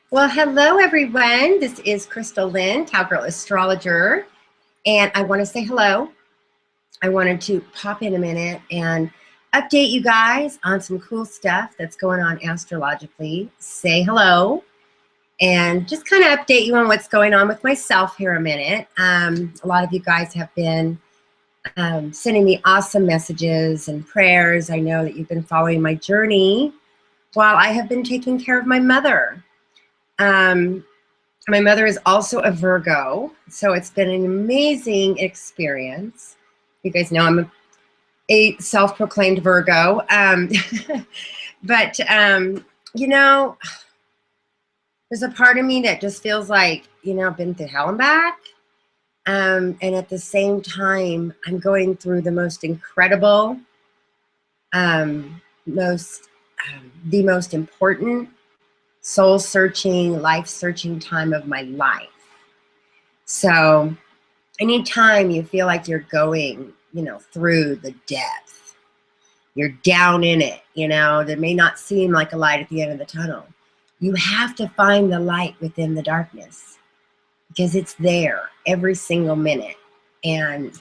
Well, hello everyone. This is Chrystal Lynn, Cowgirlastrologer, and I want to say hello. I wanted to pop in a minute and update you guys on some cool stuff that's going on astrologically. Say hello and just kind of update you on what's going on with myself here a minute. A lot of you guys have been sending me awesome messages and prayers. I know that you've been following my journey while I have been taking care of my mother. My mother is also a Virgo, so it's been an amazing experience. You guys know I'm a self-proclaimed Virgo. But, you know, there's a part of me that just feels like, I've been through hell and back. And at the same time, I'm going through the most incredible, the most important, soul-searching, life-searching time of my life. So anytime you feel like you're going, through the depth, you're down in it, there may not seem like a light at the end of the tunnel. You have to find the light within the darkness because it's there every single minute. And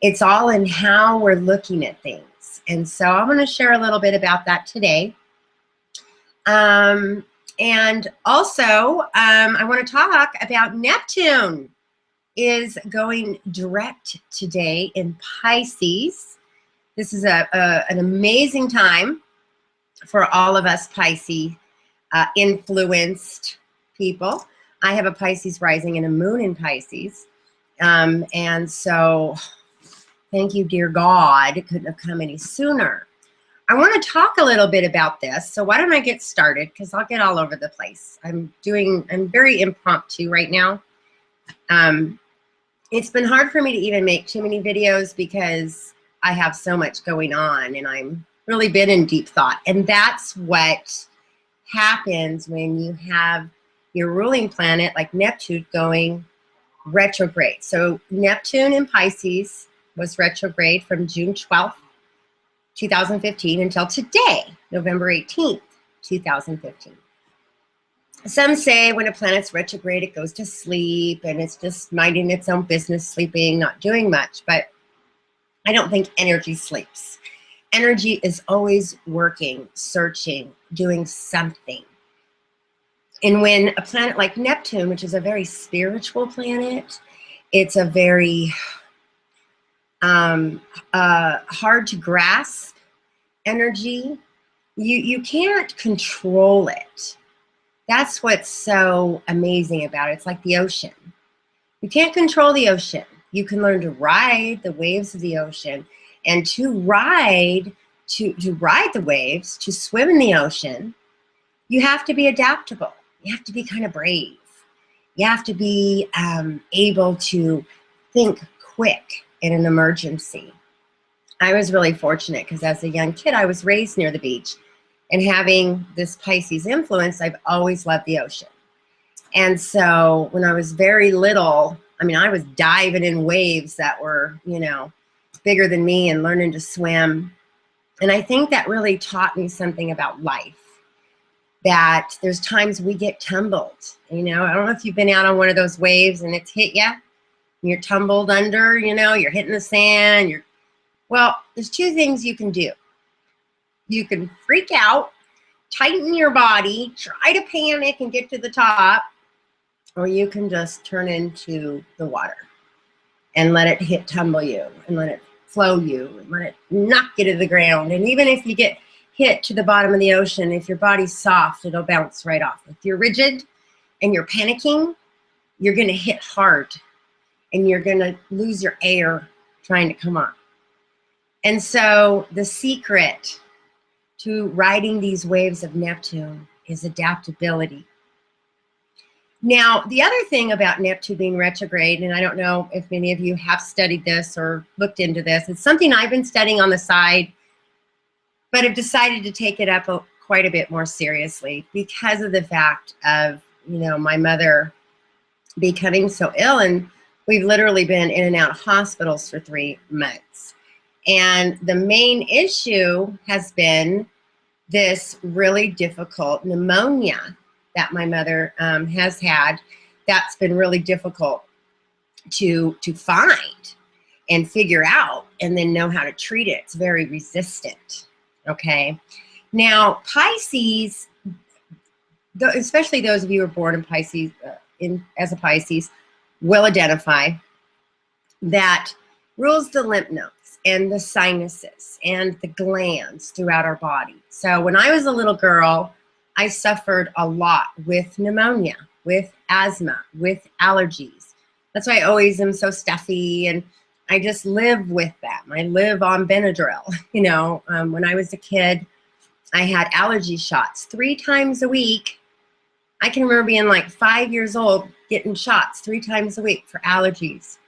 it's all in how we're looking at things. And so I'm going to share a little bit about that today. And also, I want to talk about Neptune is going direct today in Pisces. This is an amazing time for all of us Pisces influenced people. I have a Pisces rising and a moon in Pisces. And so thank you, dear God. It couldn't have come any sooner. I want to talk a little bit about this. So why don't I get started? Because I'll get all over the place. I'm very impromptu right now. It's been hard for me to even make too many videos because I have so much going on and I'm really been in deep thought. And that's what happens when you have your ruling planet like Neptune going retrograde. So Neptune in Pisces was retrograde from June 12th, 2015 until today, November 18th, 2015. Some say when a planet's retrograde, it goes to sleep and it's just minding its own business, sleeping, not doing much. But I don't think energy sleeps. Energy is always working, searching, doing something. And when a planet like Neptune, which is a very spiritual planet, it's a very hard to grasp energy. You can't control it. That's what's so amazing about it. It's like the ocean. You can't control the ocean. You can learn to ride the waves of the ocean, and to ride the waves, to swim in the ocean, you have to be adaptable. You have to be kind of brave. You have to be able to think quick in an emergency. I was really fortunate because as a young kid, I was raised near the beach. And having this Pisces influence, I've always loved the ocean. And so when I was very little, I was diving in waves that were, bigger than me and learning to swim. And I think that really taught me something about life, that there's times we get tumbled. I don't know if you've been out on one of those waves and it's hit you, and you're tumbled under, you're hitting the sand. Well, there's two things you can do. You can freak out, tighten your body, try to panic and get to the top, or you can just turn into the water and let it tumble you and let it flow you and let it knock you to the ground. And even if you get hit to the bottom of the ocean, if your body's soft, it'll bounce right off. If you're rigid and you're panicking, you're going to hit hard and you're going to lose your air trying to come up. And so the secret to riding these waves of Neptune is adaptability. Now, the other thing about Neptune being retrograde, and I don't know if many of you have studied this or looked into this, it's something I've been studying on the side, but have decided to take it up quite a bit more seriously because of the fact of, my mother becoming so ill, and we've literally been in and out of hospitals for 3 months. And the main issue has been this really difficult pneumonia that my mother has had, that's been really difficult to find and figure out and then know how to treat it. It's very resistant. Okay. Now, Pisces, especially those of you who are born in Pisces, as a Pisces, will identify that rules the lymph nodes and the sinuses and the glands throughout our body. So when I was a little girl, I suffered a lot with pneumonia, with asthma, with allergies. That's why I always am so stuffy, and I just live with them. I live on Benadryl. You know, when I was a kid, I had allergy shots 3 times a week. I can remember being like 5 years old, getting shots 3 times a week for allergies.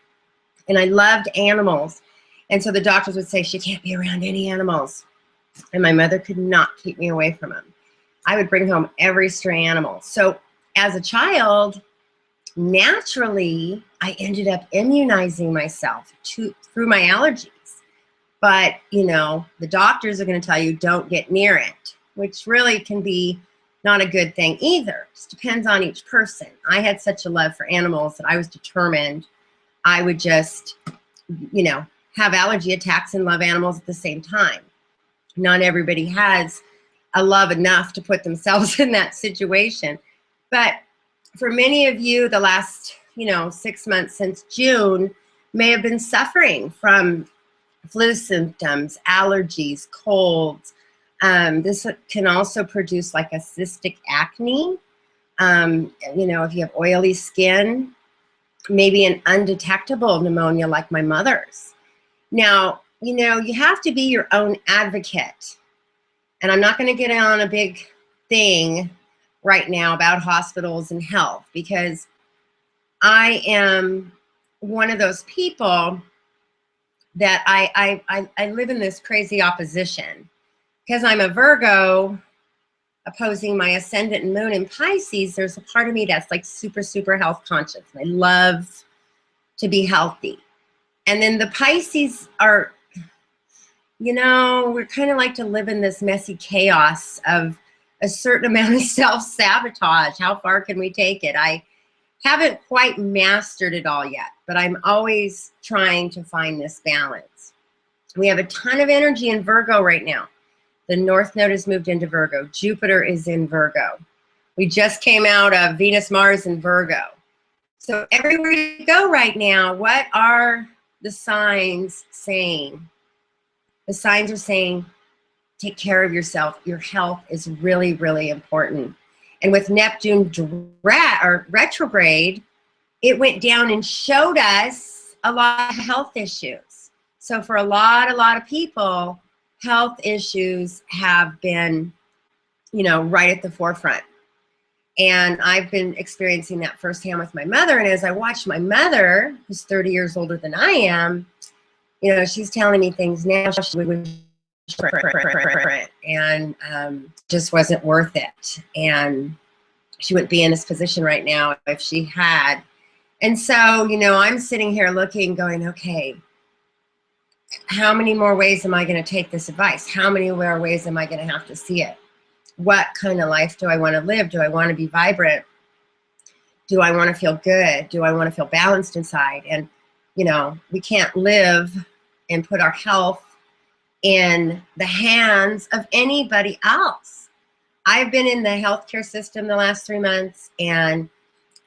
And I loved animals. And so the doctors would say, she can't be around any animals. And my mother could not keep me away from them. I would bring home every stray animal. So as a child, naturally, I ended up immunizing myself through my allergies. But, you know, the doctors are going to tell you don't get near it, which really can be not a good thing either. It just depends on each person. I had such a love for animals that I was determined I would just, you know, have allergy attacks and love animals at the same time. Not everybody has a love enough to put themselves in that situation. But for many of you, the last, 6 months since June may have been suffering from flu symptoms, allergies, colds. This can also produce like a cystic acne. If you have oily skin, maybe an undetectable pneumonia like my mother's. Now, you have to be your own advocate. And I'm not going to get on a big thing right now about hospitals and health, because I am one of those people that I live in this crazy opposition. Because I'm a Virgo opposing my ascendant and moon in Pisces, there's a part of me that's like super, super health conscious. I love to be healthy. And then the Pisces are, we're kind of like to live in this messy chaos of a certain amount of self-sabotage. How far can we take it? I haven't quite mastered it all yet, but I'm always trying to find this balance. We have a ton of energy in Virgo right now. The North Node has moved into Virgo. Jupiter is in Virgo. We just came out of Venus, Mars, and Virgo. So everywhere you go right now, what are the signs saying? The signs are saying, take care of yourself. Your health is really, really important. And with Neptune retrograde, it went down and showed us a lot of health issues. So for a lot of people, health issues have been, right at the forefront. And I've been experiencing that firsthand with my mother. And as I watch my mother, who's 30 years older than I am, she's telling me things now she would and just wasn't worth it. And she wouldn't be in this position right now if she had. And so, I'm sitting here looking, going, okay, how many more ways am I going to take this advice? How many more ways am I going to have to see it? What kind of life do I want to live? Do I want to be vibrant? Do I want to feel good? Do I want to feel balanced inside? And, we can't live and put our health in the hands of anybody else. I've been in the healthcare system the last 3 months, and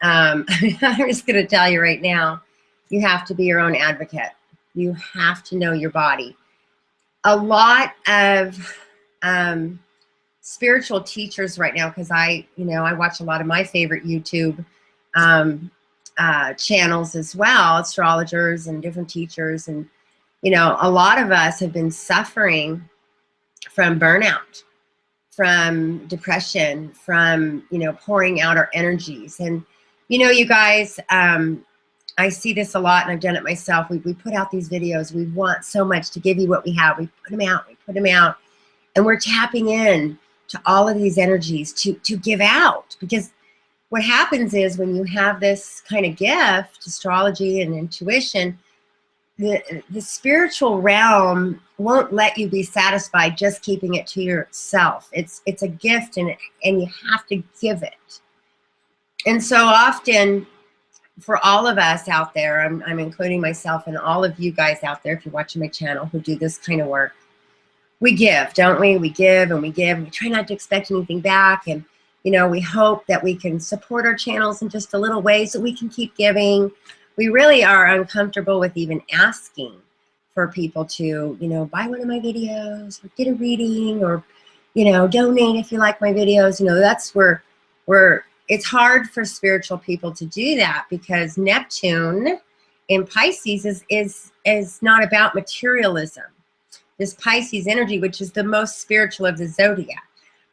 I'm just going to tell you right now, you have to be your own advocate. You have to know your body. A lot of spiritual teachers right now, because I watch a lot of my favorite YouTube channels as well, astrologers and different teachers, and a lot of us have been suffering from burnout, from depression, from pouring out our energies. And you guys, I see this a lot, and I've done it myself. We put out these videos. We want so much to give you what we have. We put them out, and we're tapping in to all of these energies to give out. Because what happens is when you have this kind of gift, astrology and intuition, the spiritual realm won't let you be satisfied just keeping it to yourself. It's a gift, and you have to give it. And so often for all of us out there, I'm including myself and all of you guys out there, if you're watching my channel, who do this kind of work, we give, don't we? We give and we give. And we try not to expect anything back. And, you know, we hope that we can support our channels in just a little way so we can keep giving. We really are uncomfortable with even asking for people to, you know, buy one of my videos or get a reading or, you know, donate if you like my videos. You know, that's where it's hard for spiritual people to do that, because Neptune in Pisces is not about materialism. This Pisces energy, which is the most spiritual of the zodiac.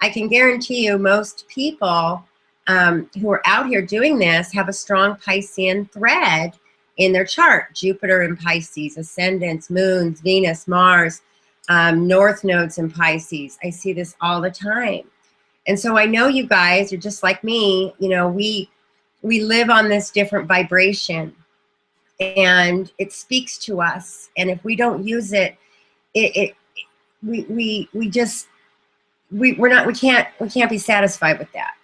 I can guarantee you most people who are out here doing this have a strong Piscean thread in their chart. Jupiter in Pisces, ascendants, moons, Venus, Mars, north nodes in Pisces. I see this all the time. And so I know you guys are just like me. You know, we live on this different vibration, and it speaks to us. And if we don't use it, we can't be satisfied with that.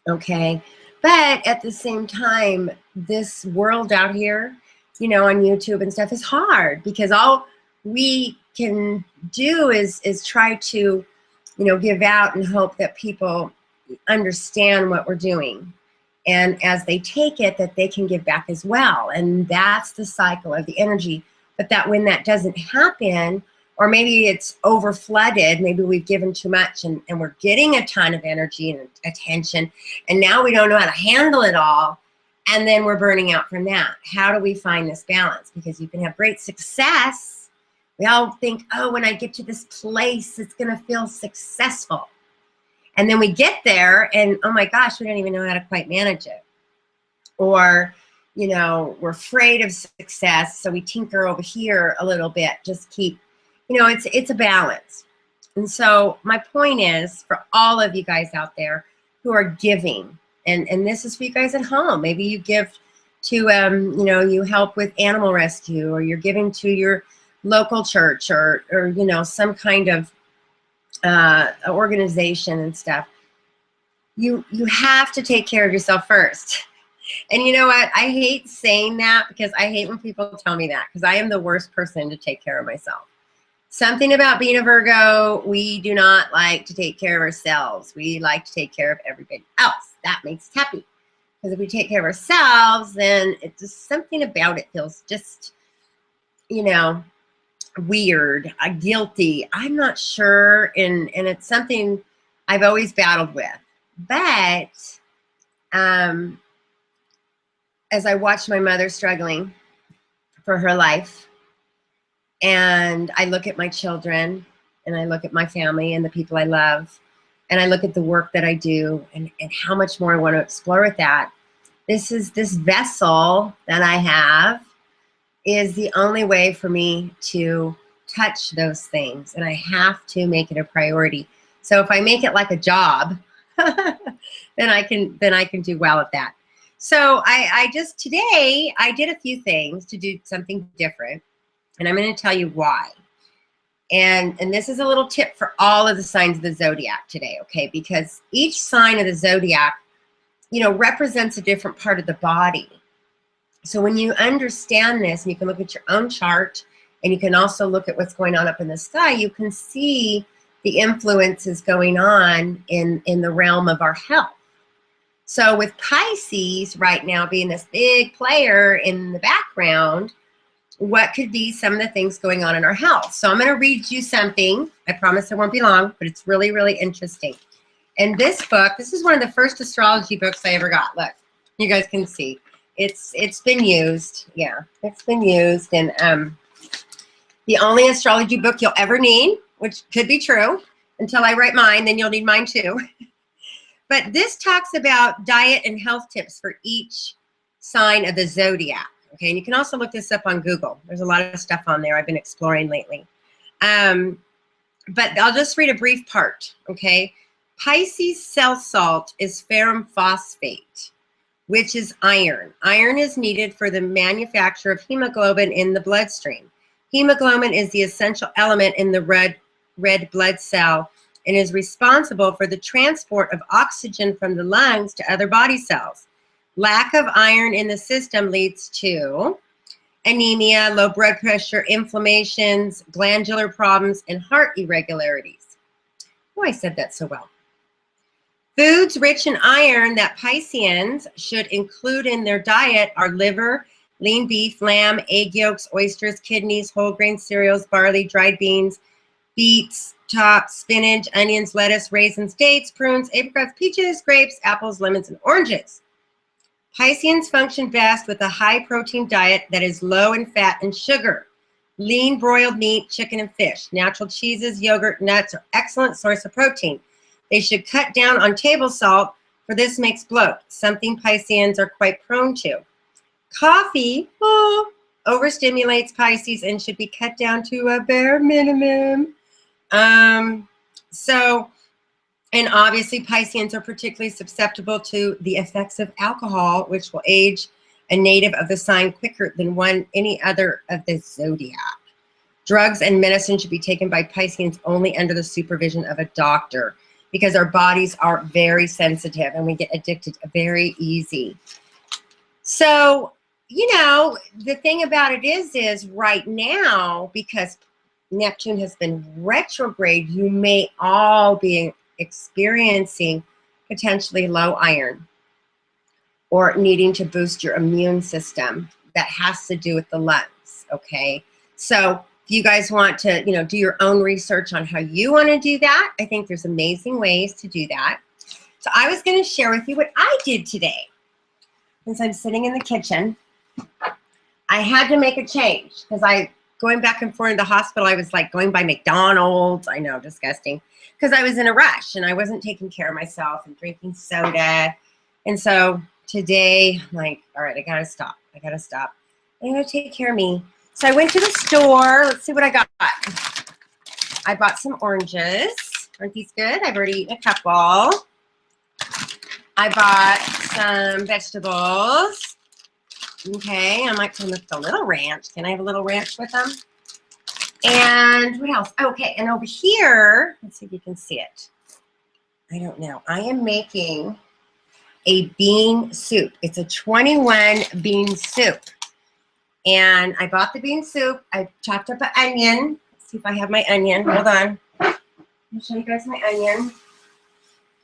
Okay. But at the same time, this world out here, you know, on YouTube and stuff is hard, because all we can do is try to, you know, give out and hope that people understand what we're doing. And as they take it, that they can give back as well. And that's the cycle of the energy. But that when that doesn't happen, or maybe it's over flooded, maybe we've given too much and we're getting a ton of energy and attention, and now we don't know how to handle it all, and then we're burning out from that. How do we find this balance? Because you can have great success. We all think, oh, when I get to this place, it's going to feel successful. And then we get there and, oh my gosh, we don't even know how to quite manage it. Or, you know, we're afraid of success, so we tinker over here a little bit, just keep, you know, it's a balance. And so my point is, for all of you guys out there who are giving, and this is for you guys at home, maybe you give to, you know, you help with animal rescue, or you're giving to your local church, or you know, some kind of organization and stuff. You have to take care of yourself first. And you know what? I hate saying that, because I hate when people tell me that, because I am the worst person to take care of myself. Something about being a Virgo, we do not like to take care of ourselves. We like to take care of everybody else. That makes us happy. Because if we take care of ourselves, then it's just something about it feels just, you know, weird, guilty. I'm not sure. And it's something I've always battled with. But as I watched my mother struggling for her life, and I look at my children, and I look at my family and the people I love, and I look at the work that I do, and how much more I want to explore with that. This vessel that I have is the only way for me to touch those things, and I have to make it a priority. So if I make it like a job, then I can do well at that. So today I did a few things to do something different, and I'm going to tell you why. And this is a little tip for all of the signs of the zodiac today, okay? Because each sign of the zodiac, you know, represents a different part of the body. So when you understand this, and you can look at your own chart, and you can also look at what's going on up in the sky, you can see the influences going on in the realm of our health. So with Pisces right now being this big player in the background, what could be some of the things going on in our health? So I'm going to read you something. I promise it won't be long, but it's really, really interesting. And this book, this is one of the first astrology books I ever got. Look, you guys can see. It's been used. Yeah, it's been used. And the only astrology book you'll ever need, which could be true until I write mine, then you'll need mine too. But this talks about diet and health tips for each sign of the zodiac. Okay, and you can also look this up on Google. There's a lot of stuff on there I've been exploring lately. But I'll just read a brief part, okay? Pisces cell salt is ferrum phosphate, which is iron. Iron is needed for the manufacture of hemoglobin in the bloodstream. Hemoglobin is the essential element in the red blood cell and is responsible for the transport of oxygen from the lungs to other body cells. Lack of iron in the system leads to anemia, low blood pressure, inflammations, glandular problems, and heart irregularities. Oh, I said that so well. Foods rich in iron that Pisceans should include in their diet are liver, lean beef, lamb, egg yolks, oysters, kidneys, whole grain cereals, barley, dried beans, beets, tops, spinach, onions, lettuce, raisins, dates, prunes, apricots, peaches, grapes, apples, lemons, and oranges. Pisceans function best with a high-protein diet that is low in fat and sugar. Lean broiled meat, chicken, and fish. Natural cheeses, yogurt, nuts are excellent source of protein. They should cut down on table salt, for this makes bloat, something Pisceans are quite prone to. Coffee overstimulates Pisces and should be cut down to a bare minimum. And obviously Pisceans are particularly susceptible to the effects of alcohol, which will age a native of the sign quicker than any other of the zodiac. Drugs and medicine should be taken by Pisceans only under the supervision of a doctor, because our bodies are very sensitive and we get addicted very easy. So, you know, the thing about it is right now, because Neptune has been retrograde, you may all be experiencing potentially low iron or needing to boost your immune system. That has to do with the lungs, okay? So if you guys want to, you know, do your own research on how you want to do that, I think there's amazing ways to do that. So I was going to share with you what I did today. Since I'm sitting in the kitchen, I had to make a change because going back and forth in the hospital, I was like going by McDonald's. I know, disgusting. Because I was in a rush and I wasn't taking care of myself and drinking soda. And so today, I'm like, all right, I gotta stop. I gotta stop. I gotta take care of me. So I went to the store. Let's see what I got. I bought some oranges. Aren't these good? I've already eaten a couple. I bought some vegetables. Okay, I might come with a little ranch. Can I have a little ranch with them? And what else? Okay, and over here, let's see if you can see it. I don't know. I am making a bean soup. It's a 21 bean soup. And I bought the bean soup. I chopped up an onion. Let's see if I have my onion. Hold on. I'll show you guys my onion.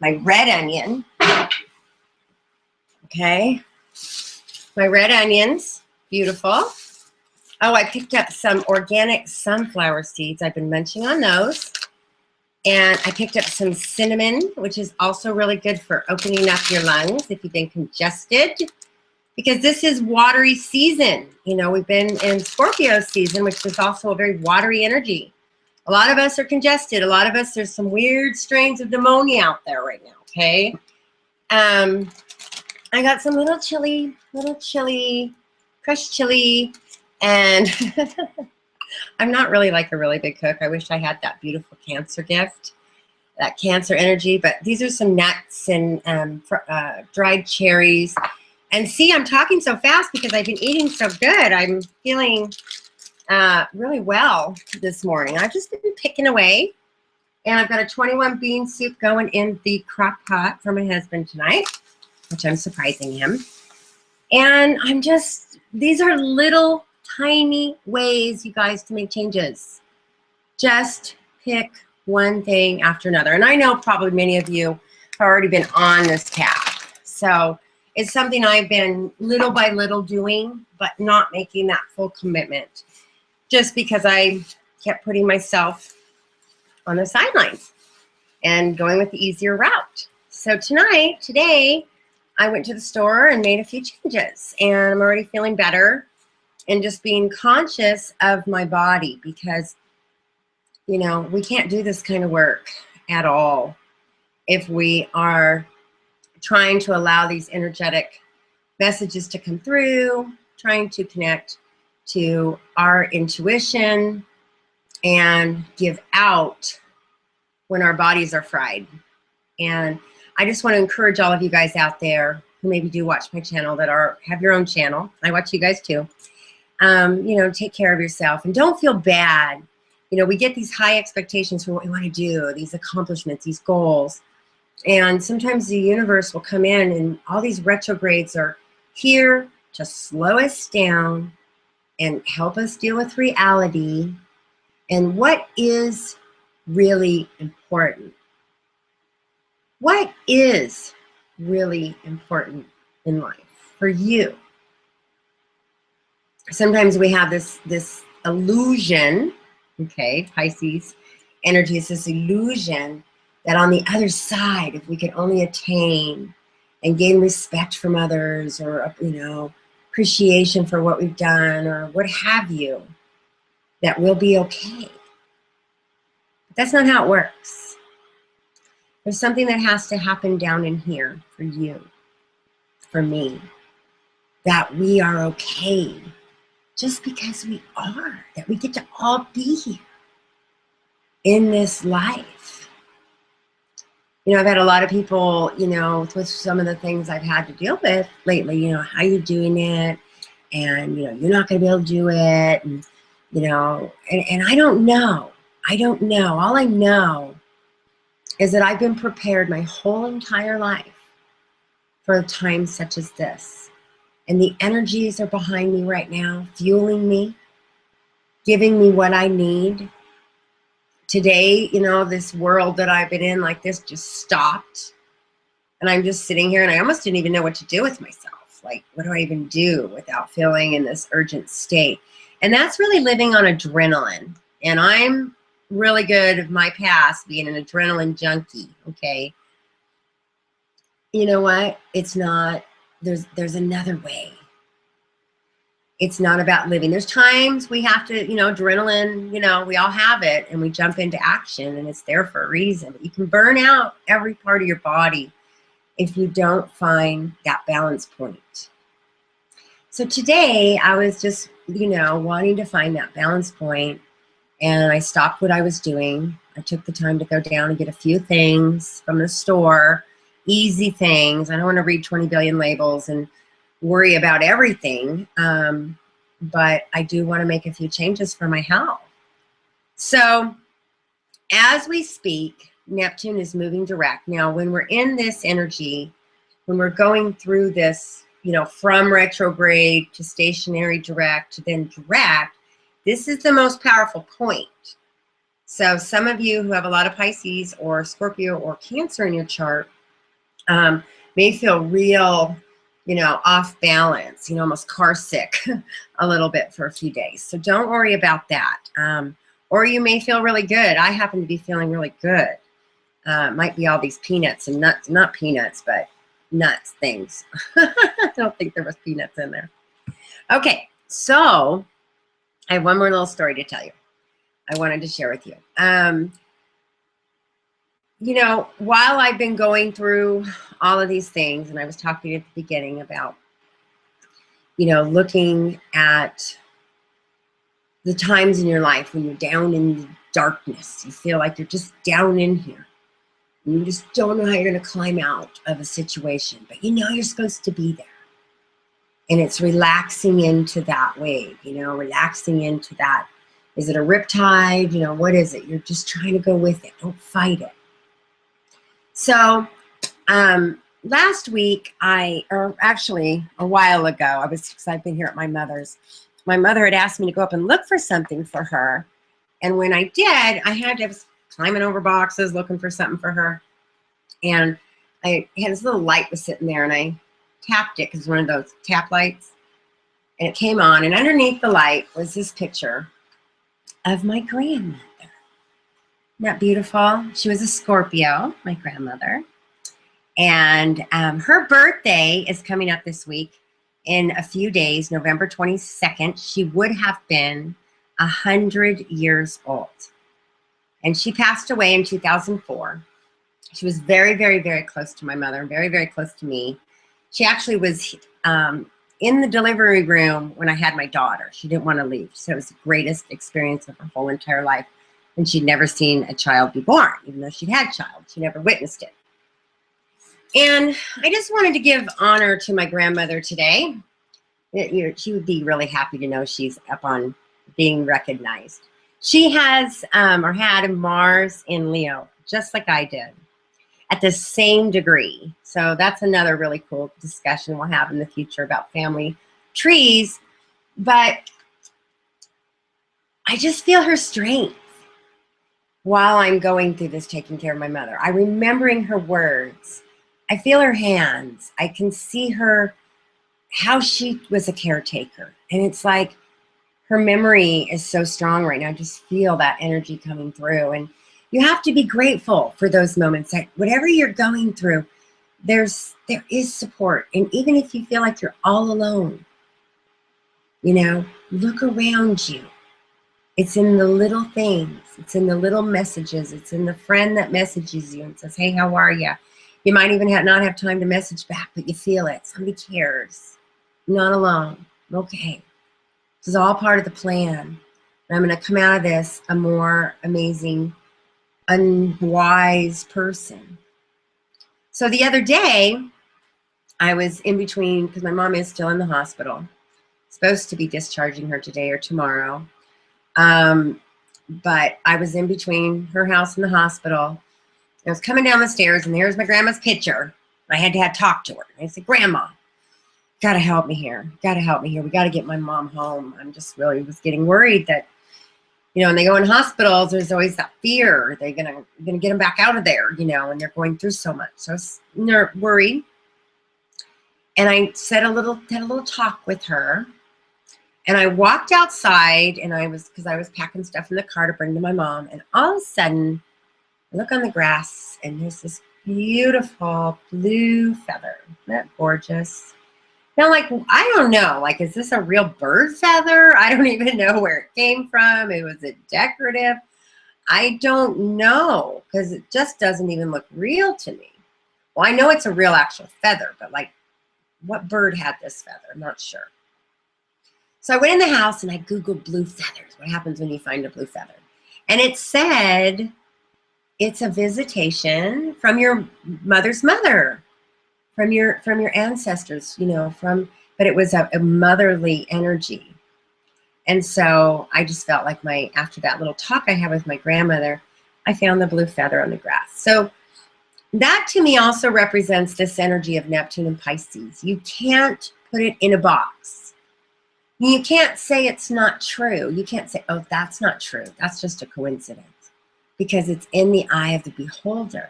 My red onion. Okay. My red onions. Beautiful. Oh, I picked up some organic sunflower seeds. I've been munching on those. And I picked up some cinnamon, which is also really good for opening up your lungs if you've been congested. Because this is watery season. You know, we've been in Scorpio season, which is also a very watery energy. A lot of us are congested. A lot of us, there's some weird strains of pneumonia out there right now, okay? I got some little chili, crushed chili. And I'm not really like a really big cook. I wish I had that beautiful Cancer gift, that Cancer energy. But these are some nuts and dried cherries. And see, I'm talking so fast because I've been eating so good. I'm feeling really well this morning. I've just been picking away. And I've got a 21 bean soup going in the crock pot for my husband tonight, which I'm surprising him. And these are little tiny ways, you guys, to make changes. Just pick one thing after another. And I know probably many of you have already been on this path. So it's something I've been little by little doing, but not making that full commitment. Just because I kept putting myself on the sidelines and going with the easier route. So today, I went to the store and made a few changes. And I'm already feeling better. And just being conscious of my body, because, you know, we can't do this kind of work at all if we are trying to allow these energetic messages to come through, trying to connect to our intuition and give out when our bodies are fried. And I just want to encourage all of you guys out there who maybe do watch my channel that have your own channel. I watch you guys too. You know, take care of yourself and don't feel bad You know, we get these high expectations for what we want to do, these accomplishments, these goals. And sometimes the universe will come in and all these retrogrades are here to slow us down and help us deal with reality and what is really important. What is really important in life for you? Sometimes we have this illusion, okay, Pisces energy is this illusion that on the other side, if we can only attain and gain respect from others, or, you know, appreciation for what we've done, or what have you, that we'll be okay. But that's not how it works. There's something that has to happen down in here for you, for me, that we are okay just because we are, that we get to all be here in this life. You know, I've had a lot of people, you know, with some of the things I've had to deal with lately, you know, how you're doing it, and, you know, you're not going to be able to do it, and, you know, and I don't know. I don't know. All I know is that I've been prepared my whole entire life for a time such as this. And the energies are behind me right now, fueling me, giving me what I need. Today, you know, this world that I've been in like this just stopped. And I'm just sitting here and I almost didn't even know what to do with myself. Like, what do I even do without feeling in this urgent state? And that's really living on adrenaline. And I'm really good of my past being an adrenaline junkie, okay? You know what? It's not, there's another way. It's not about living. There's times we have to, you know, adrenaline, you know, we all have it and we jump into action and it's there for a reason. But you can burn out every part of your body if you don't find that balance point. So today I was just, you know, wanting to find that balance point, and I stopped what I was doing. I took the time to go down and get a few things from the store, easy things. I don't want to read 20 billion labels and worry about everything, but I do want to make a few changes for my health. So as we speak, Neptune is moving direct. Now, when we're in this energy, when we're going through this, you know, from retrograde to stationary direct to then direct, this is the most powerful point. So some of you who have a lot of Pisces or Scorpio or Cancer in your chart may feel real, you know, off balance, you know, almost car sick a little bit for a few days. So don't worry about that. Or you may feel really good. I happen to be feeling really good. Might be all these peanuts and nuts, not peanuts, but nuts things. I don't think there was peanuts in there. Okay, so I have one more little story to tell you. I wanted to share with you. You know, while I've been going through all of these things, and I was talking at the beginning about, you know, looking at the times in your life when you're down in the darkness, you feel like you're just down in here. And you just don't know how you're going to climb out of a situation, but you know you're supposed to be there. And it's relaxing into that wave, you know, relaxing into that. Is it a riptide? You know, what is it? You're just trying to go with it. Don't fight it. So last week, or actually a while ago, because I've been here at my mother's. My mother had asked me to go up and look for something for her. And when I did, I was climbing over boxes looking for something for her. And I had this little light was sitting there, and I tapped it because it's one of those tap lights. And it came on, and underneath the light was this picture of my grandmother. Isn't that beautiful? She was a Scorpio, my grandmother. And her birthday is coming up this week in a few days, November 22nd. She would have been 100 years old. And she passed away in 2004. She was very, very, very close to my mother, very, very close to me. She actually was in the delivery room when I had my daughter. She didn't want to leave. So it was the greatest experience of her whole entire life. And she'd never seen a child be born, even though she'd had a child. She never witnessed it. And I just wanted to give honor to my grandmother today. She would be really happy to know she's up on being recognized. She has or had a Mars in Leo, just like I did, at the same degree. So that's another really cool discussion we'll have in the future about family trees. But I just feel her strength while I'm going through this, taking care of my mother. I'm remembering her words. I feel her hands. I can see her, how she was a caretaker. And it's like her memory is so strong right now. I just feel that energy coming through. And you have to be grateful for those moments, that whatever you're going through, there is support. And even if you feel like you're all alone, you know, look around you. It's in the little things. It's in the little messages. It's in the friend that messages you and says, hey, how are you? You might even not have time to message back, but you feel it. Somebody cares. You're not alone. Okay. This is all part of the plan. And I'm going to come out of this a more amazing, unwise person. So the other day, I was in between, because my mom is still in the hospital. Supposed to be discharging her today or tomorrow. But I was in between her house and the hospital. I was coming down the stairs, and there's my grandma's picture. I had to talk to her. I said, Grandma, gotta help me here. Gotta help me here. We gotta get my mom home. I'm just really was getting worried that, you know, when they go in hospitals, there's always that fear. Are they gonna get them back out of there, you know, and they're going through so much. So I was worried. And I had a little talk with her. And I walked outside, and because I was packing stuff in the car to bring to my mom. And all of a sudden, I look on the grass, and there's this beautiful blue feather. Isn't that gorgeous? Now, like, I don't know, like, is this a real bird feather? I don't even know where it came from. Was it decorative? I don't know, because it just doesn't even look real to me. Well, I know it's a real actual feather, but like, what bird had this feather? I'm not sure. So I went in the house and I Googled blue feathers. What happens when you find a blue feather? And it said it's a visitation from your mother's mother, from your ancestors, you know, but it was a motherly energy. And so I just felt like after that little talk I had with my grandmother, I found the blue feather on the grass. So that to me also represents this energy of Neptune and Pisces. You can't put it in a box. You can't say it's not true. You can't say, oh, that's not true. That's just a coincidence, because it's in the eye of the beholder.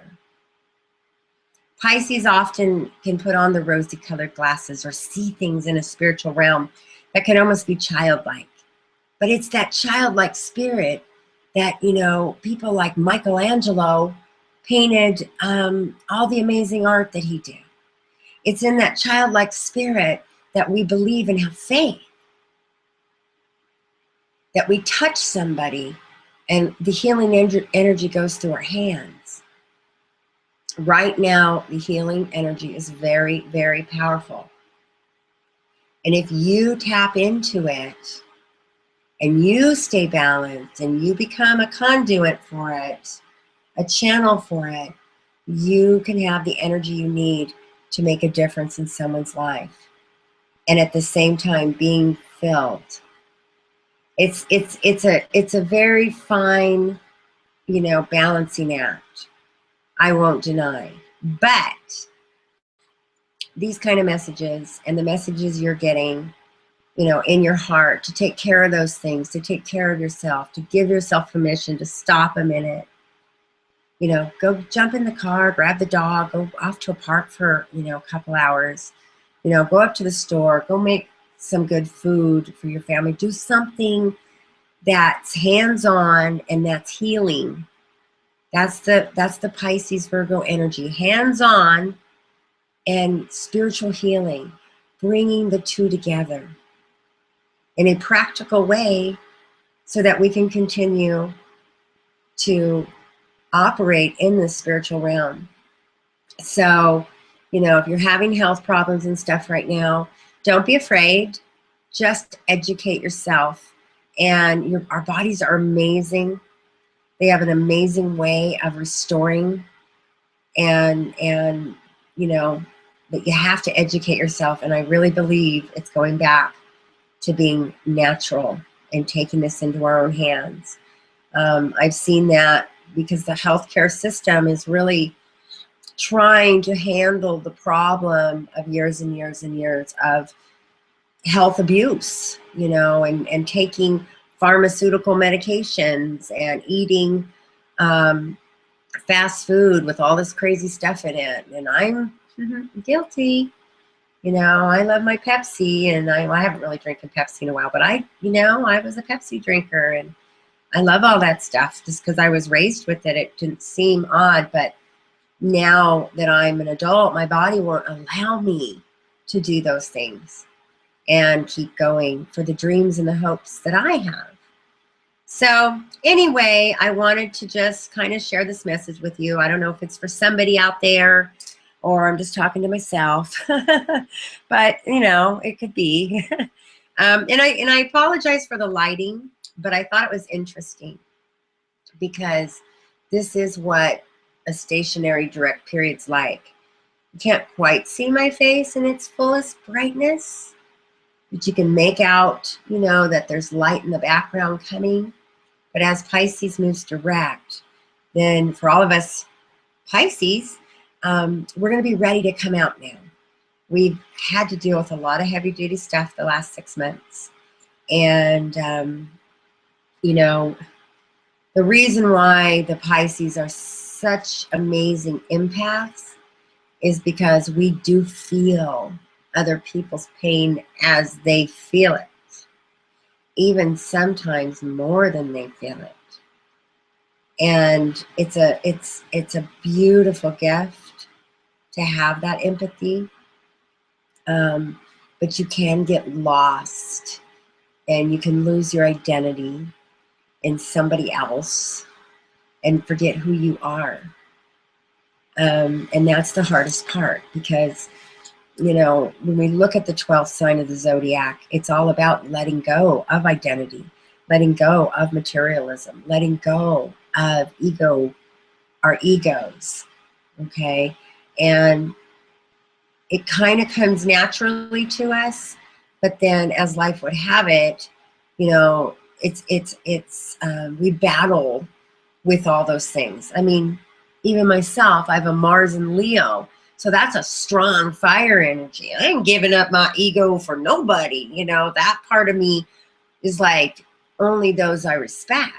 Pisces often can put on the rosy colored glasses or see things in a spiritual realm that can almost be childlike. But it's that childlike spirit that, you know, people like Michelangelo painted all the amazing art that he did. It's in that childlike spirit that we believe and have faith. That we touch somebody and the healing energy goes through our hands. Right now, the healing energy is very, very powerful. And if you tap into it and you stay balanced and you become a conduit for it, a channel for it, you can have the energy you need to make a difference in someone's life. And at the same time, being filled. It's a very fine, you know, balancing act. I won't deny. But these kind of messages and the messages you're getting, you know, in your heart, to take care of those things, to take care of yourself, to give yourself permission to stop a minute. You know, go jump in the car, grab the dog, go off to a park for, you know, a couple hours. You know, go up to the store, go make some good food for your family. Do something that's hands-on and that's healing. That's the Pisces Virgo energy. Hands-on and spiritual healing, bringing the two together in a practical way so that we can continue to operate in the spiritual realm. So, you know, if you're having health problems and stuff right now, don't be afraid. Just educate yourself. And our bodies are amazing. They have an amazing way of restoring. And you know, but you have to educate yourself. And I really believe it's going back to being natural and taking this into our own hands. I've seen that because the healthcare system is really trying to handle the problem of years and years and years of health abuse, you know, and taking pharmaceutical medications and eating fast food with all this crazy stuff in it. And I'm guilty. You know, I love my Pepsi, and I haven't really drinking Pepsi in a while, but I was a Pepsi drinker, and I love all that stuff just because I was raised with it. It didn't seem odd, but now that I'm an adult, my body won't allow me to do those things and keep going for the dreams and the hopes that I have. So anyway, I wanted to just kind of share this message with you. I don't know if it's for somebody out there or I'm just talking to myself, but you know, it could be. And I apologize for the lighting, but I thought it was interesting because this is what a stationary direct period's like. You can't quite see my face in its fullest brightness, but you can make out, you know, that there's light in the background coming. But as Pisces moves direct, then for all of us Pisces, we're going to be ready to come out now. We've had to deal with a lot of heavy duty stuff the last 6 months. And, you know, the reason why the Pisces are such amazing empaths is because we do feel other people's pain as they feel it, even sometimes more than they feel it. And it's a beautiful gift to have that empathy, but you can get lost and you can lose your identity in somebody else and forget who you are. And that's the hardest part because, you know, when we look at the 12th sign of the zodiac, it's all about letting go of identity, letting go of materialism, letting go of our egos, okay? And it kind of comes naturally to us, but then as life would have it, you know, we battle with all those things. I mean, even myself, I have a Mars and Leo, so that's a strong fire energy. I ain't giving up my ego for nobody, you know. That part of me is like only those I respect.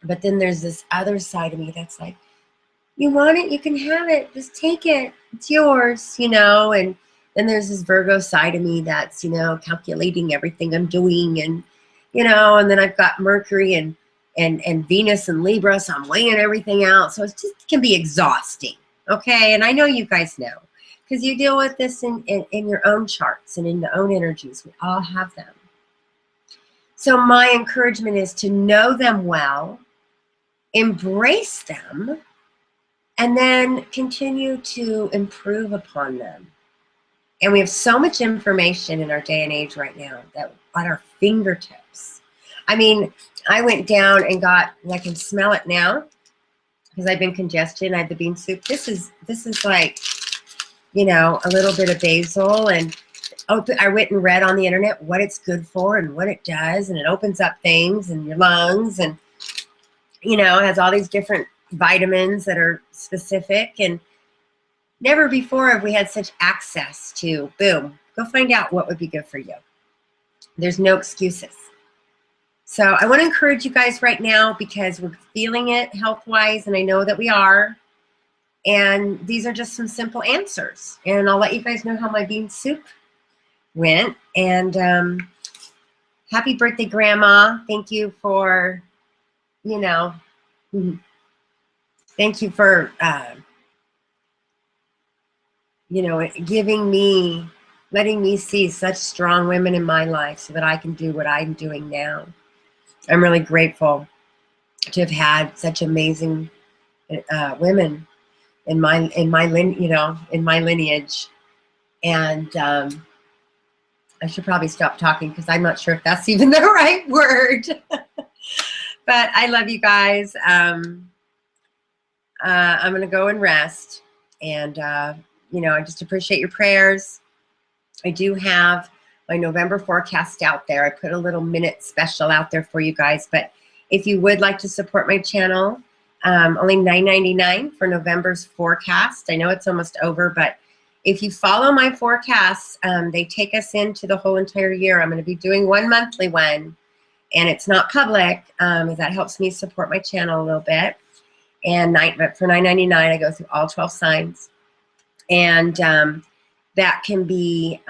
But then there's this other side of me that's like, you want it, you can have it, just take it, it's yours, you know. And then there's this Virgo side of me that's, you know, calculating everything I'm doing, and, you know, and then I've got Mercury and Venus and Libra, so I'm weighing everything out. So it just can be exhausting, okay? And I know you guys know, because you deal with this in your own charts and in the own energies. We all have them. So my encouragement is to know them well, embrace them, and then continue to improve upon them. And we have so much information in our day and age right now that at our fingertips. I mean, I went down and got, and I can smell it now because I've been congested. I had the bean soup. This is like, you know, a little bit of basil, and I went and read on the internet what it's good for and what it does, and it opens up things in your lungs, and, you know, it has all these different vitamins that are specific, and never before have we had such access to, boom, go find out what would be good for you. There's no excuses. So I want to encourage you guys right now because we're feeling it health-wise, and I know that we are. And these are just some simple answers. And I'll let you guys know how my bean soup went. And happy birthday, Grandma. Thank you for, you know, thank you for, you know, giving me, letting me see such strong women in my life so that I can do what I'm doing now. I'm really grateful to have had such amazing women in my lineage. And I should probably stop talking because I'm not sure if that's even the right word. But I love you guys. I'm going to go and rest. And, you know, I just appreciate your prayers. I do have my November forecast out there. I put a little minute special out there for you guys, but If you would like to support my channel, only $9.99 for November's forecast. I know it's almost over, but if you follow my forecasts, they take us into the whole entire year. I'm going to be doing one monthly one, and it's not public. That helps me support my channel a little bit. And but for $9.99, I go through all 12 signs. And that can be,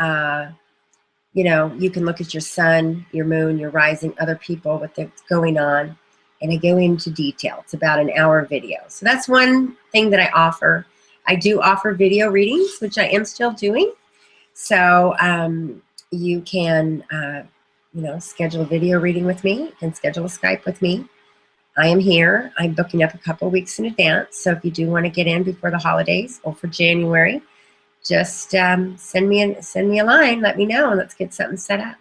you know, you can look at your sun, your moon, your rising, other people, what's going on. And I go into detail. It's about an hour video. So that's one thing that I offer. I do offer video readings, which I am still doing. So you can, you know, schedule a video reading with me. You can schedule a Skype with me. I am here. I'm booking up a couple of weeks in advance. So if you do want to get in before the holidays or for January, just send me a line. Let me know, and let's get something set up.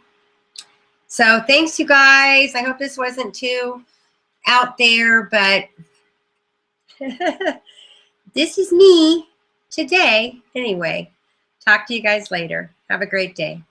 So thanks, you guys. I hope this wasn't too out there, but this is me today. Anyway, talk to you guys later. Have a great day.